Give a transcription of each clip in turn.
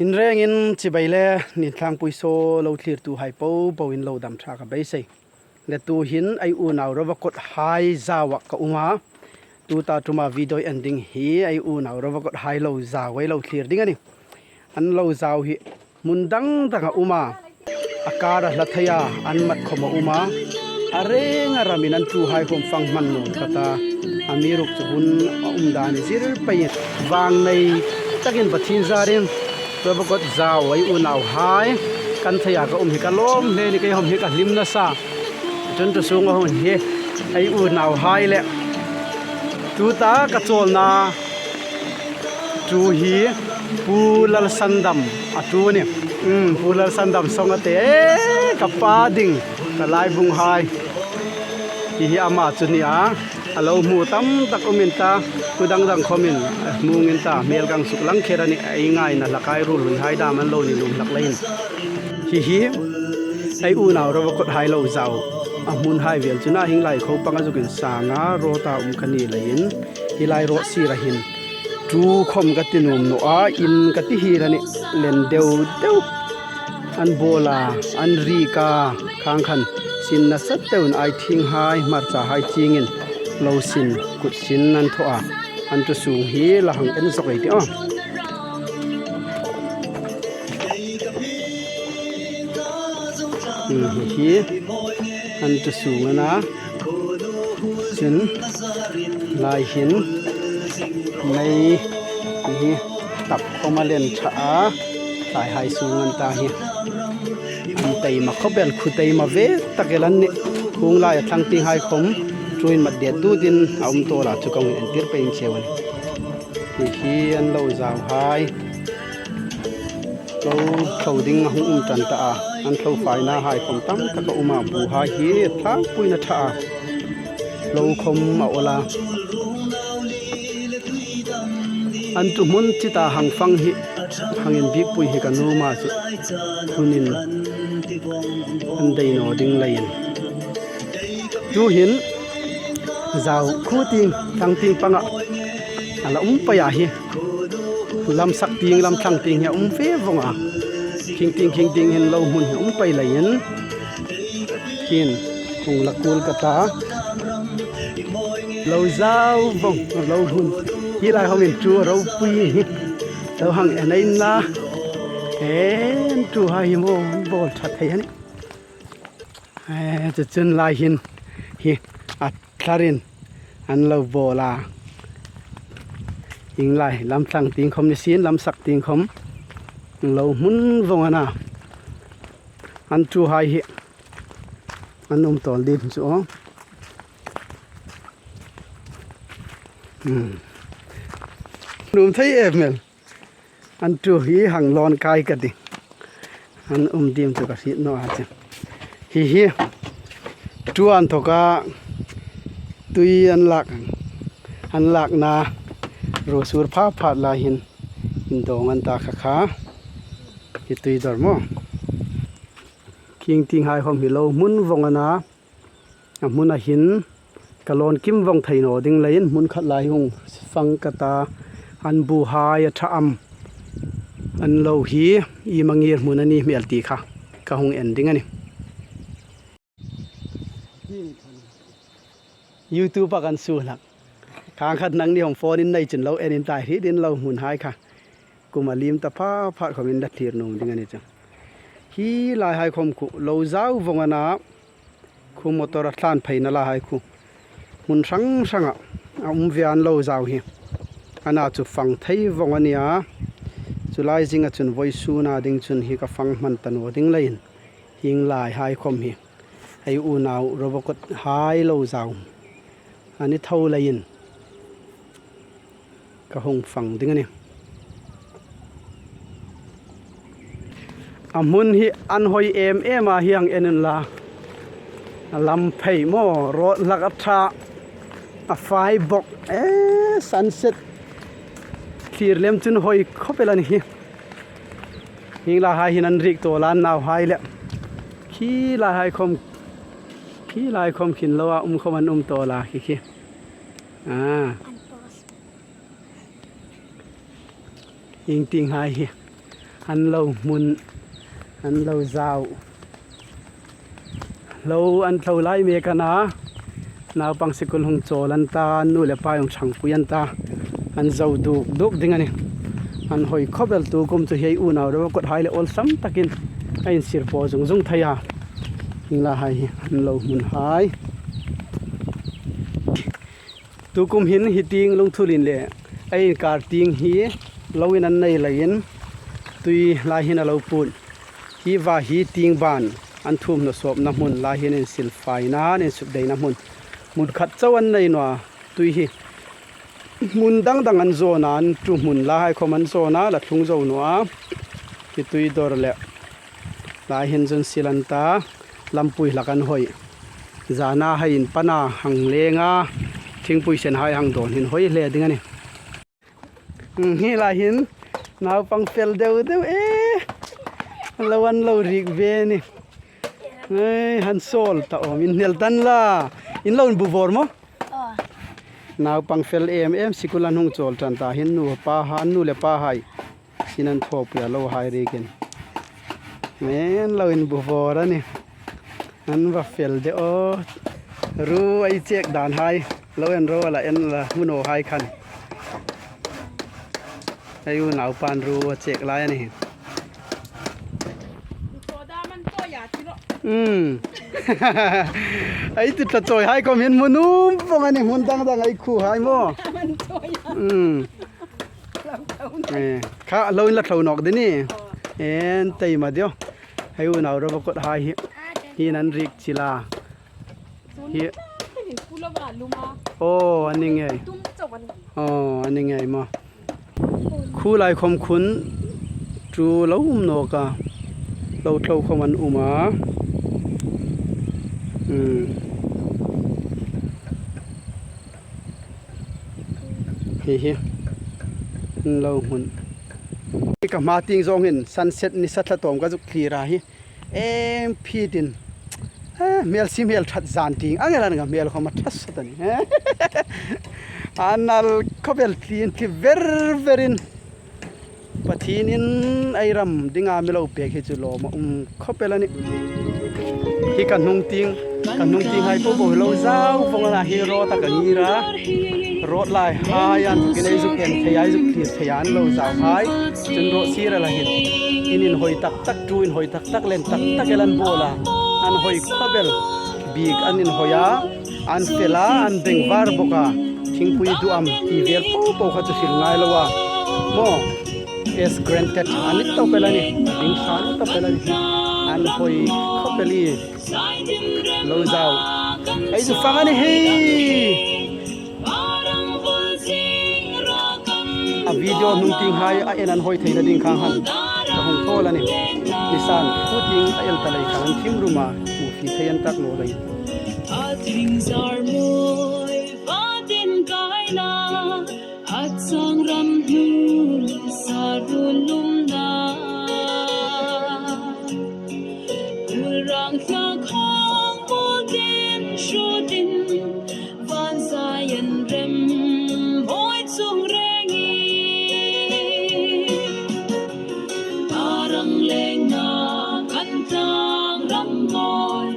อินแรงอินจิใบเล่นิทางปุยโซเราคลียร์ตูไฮปูปวินเราดำทรากับใบเซและตูหินไออูนาวรบกดไฮซาวกอุมาตูตาตุมาวิดีโอเอนดิ้งฮีไออูนาวรบกดไฮเราซาวไว้เราคลียร์ดิ้งอันนี้อันเราซาวฮีมุนดังตังอุมาอาการลัทยาอันมัดขมอุมาอาเรงอารามินันตูไฮคมฟังมันนูกตาอามีรุกจุนดานิซิรไปวางในตักินบัตินซาริมเราบอกว่าจะไว้อุ่นเอาหายกันทยาก็ฮิกะล้มเลยนี่ก็ฮิกะลิมนะซาจนจะสูงก็เฮไออุ่นเอาหายแหละตูตากระโจลนาจูฮีปูลลสันดัมอะตูเนี่ยปูลลสันดัมสองเตะกับปาดิ่งกะลายบุงหายฮีอามาจุนี่อาเราหมูตั้มตะกุมินตากูดังคอมินมูงินตาเมียลกังสุกลังเครานี่ไอ้ง่ายนะลักไอรูลุยไฮดามันโลนี่ลุมลักเลนฮีไออูนาวเราก็ไฮโลเจ้ามุนไฮเวลจุน่าหิงไหลเขาปังจุกินสางาโรตาคันีเลนฮิไลโรซีระหินจูคอมกัตินุมโนอินกัติฮีระนี่เลนเดวอันโบลาอันรีกาข้างคันสินนัสเตวนไอทิงไฮมาร์จาไฮจิงินโลสินกุดสินนันทว่าอันจะสูงฮีละหังเอ็นสกัยที่ฮีอันจะสูงนะสินลายหินในฮีตับเข้ามาเล่นช้าสายไฮสูงอันตาฮีอันเตยมาเขาเบลคุเตยมาเวตะเกลันนี่คงลายทั้งตีไฮคมช่วยมาเดียดดูดินเอาตัวละจุกงเอ็นเตียร์ไปอินเชวันนี่อันเราจะหายเราเขาดิ้งหุ่มจันตาอันเขาไฟหน้าหายคมตั้มตะกอุมาบูหายเหี้ยทั้งปุยนัทอาเราคมมาโอลาอันจุมุนจิตาหังฟังหิหังอินบิกปุยหิกันรู้มาสุคุนินอันใดโนดิ้งเลยจูหินเจ้าคู่ติงทั้งติงปังอะไรไปอ่ะเฮียลำสักติงลำทั้งติงเฮียเฟวงคิงติงเห็นเราหุ่นไปเลยยันกินคงละกูลกตาเราเจ้าวงเราหุ่นที่ไรเขาเป็นจูเราปุยเราหังเอ็นไอ้น่ะจูหายโมบอลชัดให้ยันจะจนลายหินเฮียอัดคลารินอันเราโบลาอิงไลลำสั่งติงคมในซีนลำสักติงคมเรามุนวงนะอันจูไฮอันตอลดิมจ้ะนุ่มไทยเอฟเมลอันจูฮีหังลอนกายกันดิอันดิมจุกสิโนอาจฮีจูอันทกาตุยอันหลักนาโรสูรผ้าผาดลาหินดองอันตาขาฮิตุยดอร์มอคิงติงไฮคอมฮิโลมุนวงนามุนหินกะลอนกิมวงไทโนดิงเลนมุนขัดลายหงฟังกตาอันบูหายทะอัมอันโลฮีอีมังเงียมุนนี่เมียลตีค่ะกะหงเอ็นดิงอันนี้YouTube ปะกันสู้หลักทางขัดนังนี่ของโฟนินในจนเราเอ็นตายที่ดินเราหุ่นหายค่ะกูมาลิมตะพ้าพัดเขาเป็นดัดเทียนนงจังไงจังฮีลายหายคมกูเราเจ้าวงนาคูมอเตอร์ทานไผ่นาลายกูมุนสังอ่ะเวียนเราเจ้าเฮียอันน่าจะฟังไทยวงนี้จุลายจิงจุนไว้สูนาดิงจุนฮีก็ฟังมันตันวดิงเลยหิงลายหายคมเฮียไออูนาวเราบอกหายเราเจ้าอันนี้เท่าไรยินก็คงฟังดึงอันนี้มุนฮีอันหอยมาเฮียงเอ็นลาลำไผ่หม้อรถลักอัฐะไฟบกซันเซ็ตทีร์เล่มจุนหอยเข้าไปแล้วนี่หิงลาหายหินันริกตัวล้านนาวหายแล้วขี้ลาหายคมขินแล้วเขามันตัวลาขี้ยิงติงหาย อันเรามุนอันเราซาวเราอันเราไล่เมกันนะนาปังสิกุลหงโจลันตานูเลปายองช่างปุยันตาอันเจ้าดุกดิงอันนี้อันหอยคบเบลตูกุมจะเฮียอูนาวเรื่องกดหายเลยอลซ้ำตะกินไอ้สิรพอจงทยาหิงละหายอันเรามุนหายตูกุมหินหิติงลงทุลินเลยไอ้การติงฮีเราวินันในไหลนตุยลายหินเราปูนฮีว่าฮีติงบานอันทุ่มนสอบน้ำมุนลายหินสิลไฟนาในสุดใดน้ำมุนมุนขัดเจ้าอันในหนัวตุยฮีมุนดังอันโซนันจุมุนลายคอมันโซนาละทุ่งโซนัวที่ตุยดอร์เละลายหินจนสิลันตาลำปุยหลักันหอยจานาให้อินปนาหังเลงาทิ้งปุยเส้นหายหังโดนหินหอยเละดิ้งนี่นี่ลายหินนาปังเฟลเดวละวันเราริกเวนี่เฮ้ยฮันโซลตาอมินเนลตันล่ะอินเราบุวอร์มั้งนาปังเฟลสิกุลันหงโจลจันตาหินนูป้าหันนูเลป้าหายสินันทบเปล่าเราหายเรกันแม่นเราอินบุวอร์นี่อันว่าเฟลเดอรู้ไอเจกด่านหายเราเอ็นรู้อะไรเอ็นละมุโนหายคันอายุหนาวปานรู้ว่าเจกไรนี่ไอ้ติดจะจอยให้ก็เห็นมุนุ่มพวกนี้มุนดังไอ้คู่ให้มั้งข้าเราอินละเท่านอกดินี่เอ็นเตยมาเดียวให้อุณเอาเราก็กดให้ฮีนั้นริกศิลาฮีโอ้อันนี้ไงอ๋ออันนี้ไงมาคู่ลายคมคุ้นจูเราอุ้มนกะเราเท่าขมันอุมาเฮ้เราหุ่นกับมาติงจงเห็นซันเซ็ตนิสัตละตอมก็จุคลีราฮีพีดินเมลซิเมลทัดจานติงอันนั้นก็เมลเขามาทัดสุดนี่อันนั้นเขาเป็นคลีนที่ veryปะทีนินไอรำดิ่งอาเมลเอาเปกให้จุโลมาเขาเป็นอะไรนี่ที่กันนุ่งติงให้พวกเราเจ้าฟงอะไรฮีโร่ตะกันยีระรถลายหายันกินไอซุกเอ็นทยายซุกตีทยันเราเจ้าหายจนรถซีระละหินอินหอยตักจูอินหอยตักเล่นตักเอลันโบลาอันหอยคาเบลบีกอันอินหอยอันเฟลาอันเด้งวาร์บกาทิ้งปุยดูทีเวลปูขัดจะสิลง่ายละวะโมis granted anit to pelani ding san to pelani an hoi khopeli lo zau ai ju fangani he a video nung ting hai a enan hoi theina ding khang han ka hong tholani nisan footing el talai khang thim ruma u fi thayan tak no lai a things are moi vadin kaina at sang ram nu sarulum na kurang sa khong mo din shudin van sayan rem hoi chung rengi arang leng na kan tang ram moi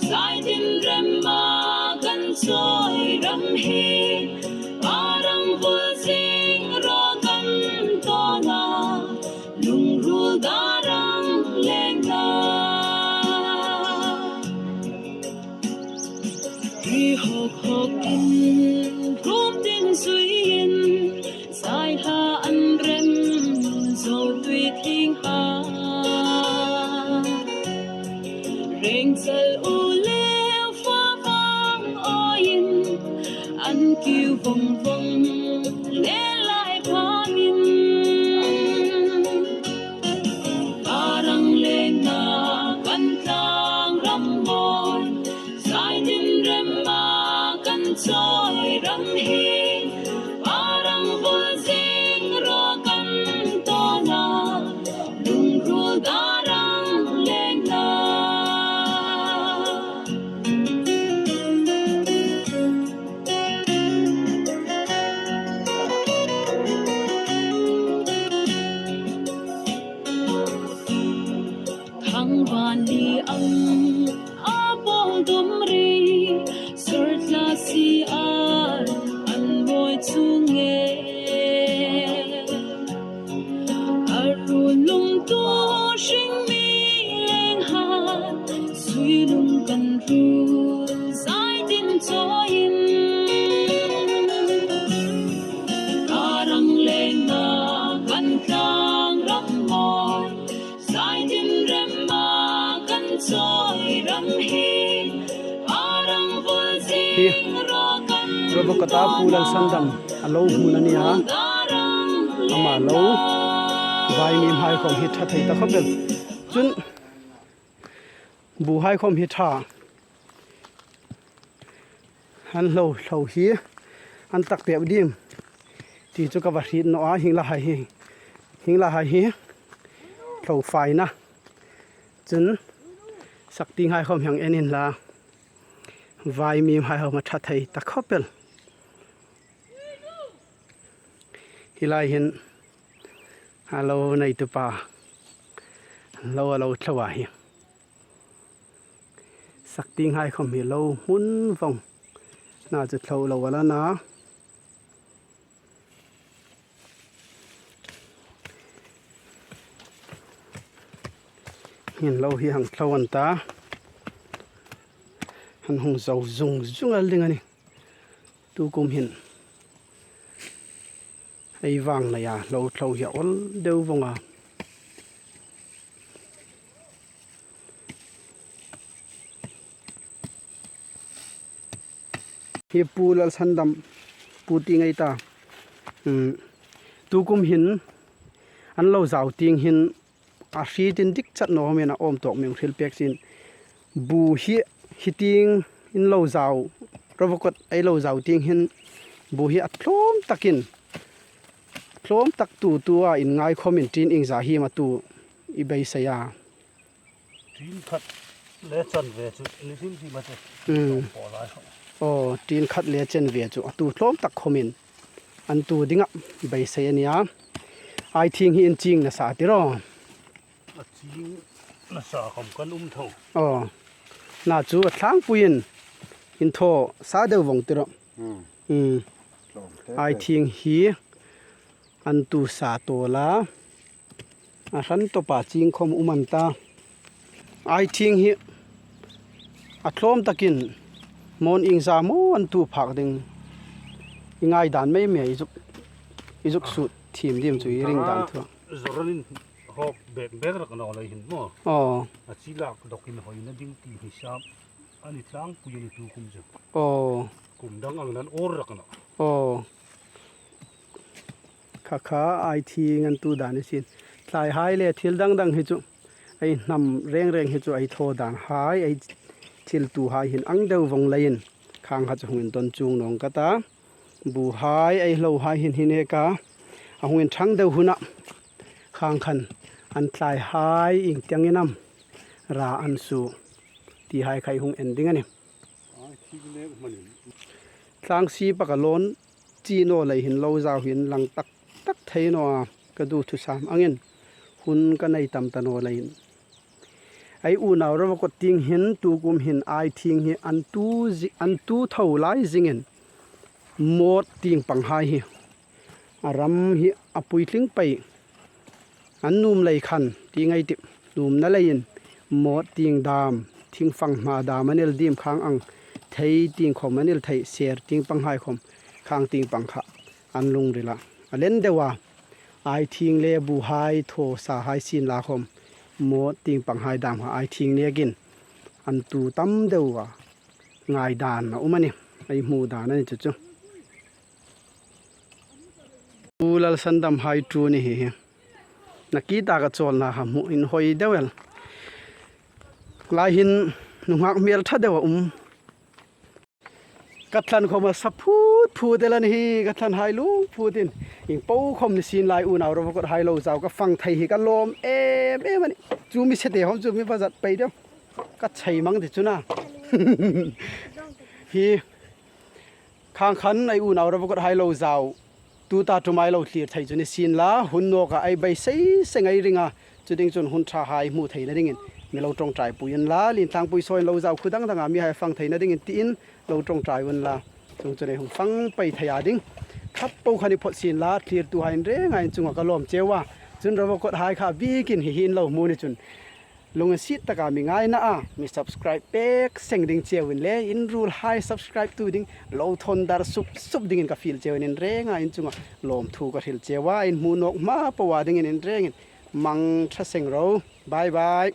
sai din rem ma kan soi ram he arang vul sing ro kan to na lung ru darang leng na ri hok in rum din suin sai ha an rem zo tui thing ha reng sal u leo fa vang oin an kiu vong vong le lai pha min parang leng na kan tang ram boy sai din rem ma kan choi ram he parang vol sing ro kan to na lung ru darang leng na van li ang apong dumri surtla si an boy chunge arulum tu shing mi leng han sui lung kan ru sai tin choin arang leng na kan tang ram moi sai tin rem ma kan choi ram hi arang vol sing ro kan robokata pulal sandam alo hunani ha ama lo vai mim hai khom hi tha thei ta khobel chun bu hai khom hi tha han lo hi an tak pe dim ti chu ka wa ri no a hing la hai hi thau fai na chun sak ting hai khom hyang enin la vai mim hai ho ma tha thei ta khopel hilai hin hello nei tu pa lo thawa hi sak ting hai khom hi lo mun vong na chu thlo lo wala na hin lo hi hang thlowan ta han hong zau zung al ding ani tu kum hin ai wang na ya lo thlo ya ol deu vonga hi pulal sandam puti ngai ta tu kum hin an lo zau ting hin a hri tin dik chat no me na om tok meng thil pek sin bu hi hiting in lo zau robokot ai lo zau ting hin bu hi athlom takin thlom tak tu tua in ngai khomin tin ing za hi ma tu i bei saya tin khat le chan ve chu ni sim si ma che po lai o tin khat le chen ve chu tu thlom tak khomin an tu dinga bei saya nia I think hi in ching na sa ti ro a ching na sa khom kan tho o na chu thlang puin in tho sa de wong ti ro I think hi an tu sa to la a ran to pa ching khom uman ta I think hi a thlom takin mon ing za mo an tu phak ding ingai dan mai me izuk su thim dim chu ring dan thu zoralin hok bek ra kan olai hin mo a chi lak dokin hoi na ding ti hisab ani tlang puyin tu kum je kum dang ang nan or ra kana kha I think an tu dan sin tlai hai le thil dang hi chu ai nam reng hi chu ai tho dan hai ai thil tu hai hin ang deu wong lain khang ha chu hungin ton chung nong ka ta bu hai ai lo hai hin hin he ka a hungin thang deu huna khang khan an tlai hai ing tyang inam ra an su ti hai khai hung ending ani tlang si pakalon chi no lai hin lo zaw hin lang tak thei no ka du thu sam angin hun ka nei tam ta no lain ai u naw ro ko ting hin tu kum hin I thing hi an tu thau lai zingen mot ting pang hai hi aram hi apui tling pai an num lai khan ti ngai ti num na lain mot ting dam thing phang ma da manel dim khang ang thei ting khom manel thei ser ting pang hai khom khang ting pang kha an lung rila alen dewa I thing le bu hai tho sa hai sin la khom mo ting pang hai dam ha I thing ne gin an tu tam dewa ngai dan na umani ai mu dan ani chu ulal sandam hai tu ni he naki ta ka chol na ha mu in hoi dewel lai hin numak mel tha dewa katlan khoma saphut phudelan hi katlan hai lu phutin ing po khom ni sin lai u naw ro ko hai lo jaw ka phang thai hi ka lom mani chu mi se de hom chu mi bazat pai de ka chhai mang de chuna hi khang khan ai u naw ro ko hai lo jaw tu ta tu mai lo clear thai chu ni sin la hun no ka ai bai sei sengai ringa chuding chun hun tha hai mu thei na ringin mi lo trong trai puin la lin tang pui soi lo zau khudang danga mi hai phang theina ding in tin lo trong trai wan la chung chune hong phang pai thaya ding khap po khani phot sin la clear tu hain re ngai chunga ka lom chewa chun ro ko hai kha bi kin hi hin lo mu ni chun lunga sit taka mi ngai na a mi subscribe pek seng ding chewin le in rule high subscribe tu ding lo thon dar sup ding in ka feel chewin in re nga in chunga lom thu ka thil chewa in mu nok ma pawa ding in re mang tha seng ro bye bye